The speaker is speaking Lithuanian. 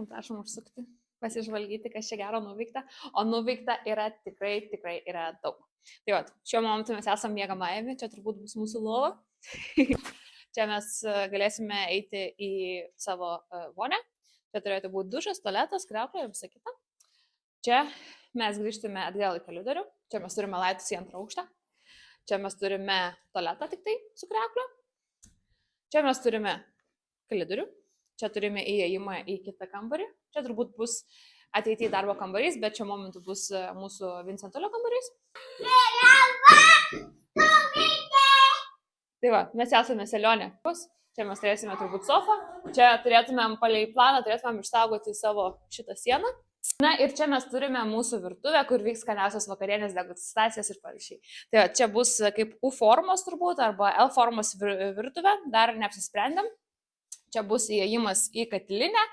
prašom užsukti, pasižvalgyti, kas čia gero nuveikta, o nuveikta yra tikrai yra daug. Tai va, šiuo momentu mes esame miegamajame, čia turbūt bus mūsų lova. Čia mes galėsime eiti į savo vonę, čia turėtų būti dušas, tualetas, kriauklė ir visa kita. Čia mes grįžtame atgal į koridorių, čia mes turime laiptus į 2 aukštą, čia mes turime tualetą tik tai su kriauklė, čia mes turime koridorių, čia turime įėjimą į kitą kambarį, čia turbūt bus ateityje darbo kambarys, bet šiuo momentu bus mūsų Vincentolio kambarys. Tai va, mes esame Selionė. Čia mes turėsime turbūt sofą, čia turėtumėm palei planą, turėtumėm išsaugoti savo šitą sieną. Na ir čia mes turime mūsų virtuvę, kur vyks skaniausios vakarienės, degustacijas ir panašiai. Tai va, čia bus kaip U formos turbūt, arba L formos virtuvė, dar neapsisprendėm. Čia bus įėjimas į katilinę,